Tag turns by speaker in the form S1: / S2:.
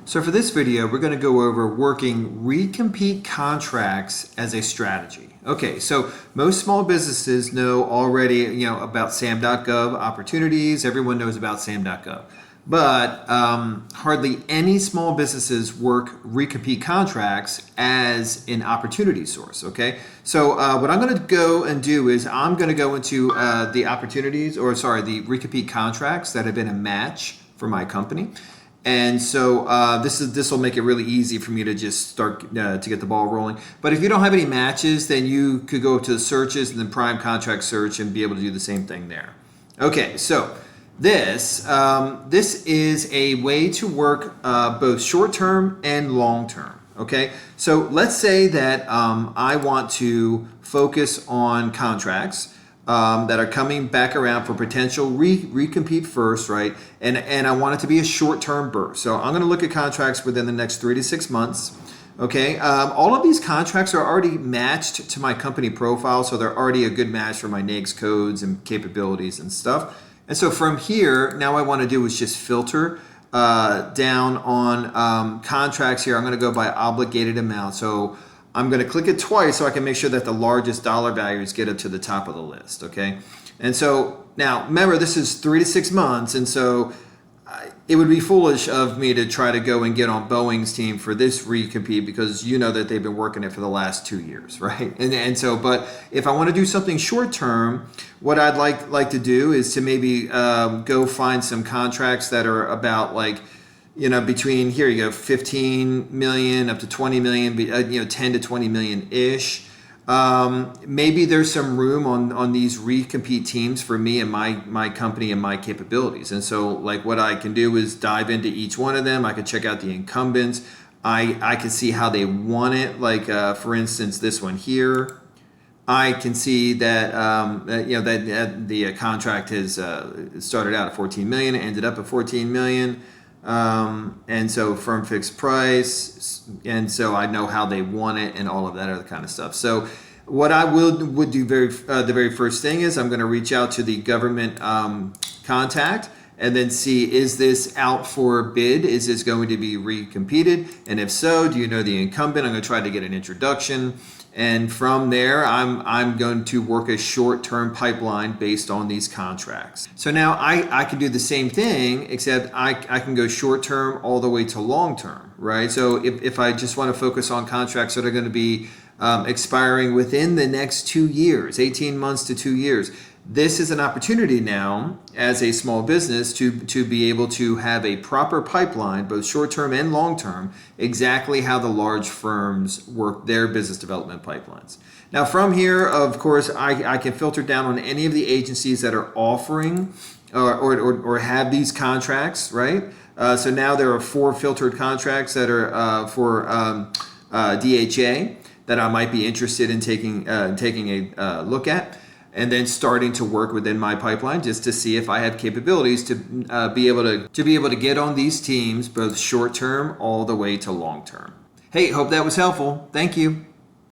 S1: So for this video, we're going to go over working recompete contracts as a strategy. Okay, so most small businesses know already, about SAM.gov opportunities. Everyone knows about SAM.gov. But hardly any small businesses work recompete contracts as an opportunity source, okay? So what I'm going to go and do is I'm going to go into the recompete contracts that have been a match for my company. And so this will make it really easy for me to just start to get the ball rolling. But if you don't have any matches, then you could go to the searches and then prime contract search and be able to do the same thing there. Okay, so this is a way to work both short-term and long-term. Okay, so let's say that I want to focus on contracts that are coming back around for potential recompete first, right? And I want it to be a short-term burst. So I'm going to look at contracts within the next 3 to 6 months. Okay, all of these contracts are already matched to my company profile, so they're already a good match for my NAICS codes and capabilities and stuff. And so from here, now what I want to do is just filter down on contracts here. I'm going to go by obligated amount. So I'm going to click it twice so I can make sure that the largest dollar values get up to the top of the list, okay? And so now remember, this is 3 to 6 months, and so it would be foolish of me to try to go and get on Boeing's team for this recompete because you know that they've been working it for the last 2 years, right? And so, but if I want to do something short term, what I'd like to do is to maybe go find some contracts that are about between, here you go, 15 million up to 20 million, 10 to 20 million ish. Maybe there's some room on these recompete teams for me and my company and my capabilities. And so what I can do is dive into each one of them. I can check out the incumbents. I can see how they won it. For instance, this one here. I can see that that the contract has started out at 14 million, ended up at 14 million. And so firm fixed price, and so I know how they won it and all of that other kind of stuff. So what I would do the very first thing is I'm going to reach out to the government contact and then see, is this out for bid? Is this going to be recompeted? And if so, do you know the incumbent? I'm going to try to get an introduction. And from there, I'm going to work a short-term pipeline based on these contracts. So now I can do the same thing, except I can go short-term all the way to long-term, right? So if I just want to focus on contracts that are going to be expiring within the next 2 years, 18 months to 2 years, this is an opportunity now as a small business to be able to have a proper pipeline, both short-term and long-term, exactly how the large firms work their business development pipelines. Now from here, of course, I can filter down on any of the agencies that are offering or have these contracts, right? So now there are 4 filtered contracts that are for DHA that I might be interested in taking a look at, and then starting to work within my pipeline just to see if I have capabilities to be able to get on these teams, both short term all the way to long term. Hey, hope that was helpful. Thank you.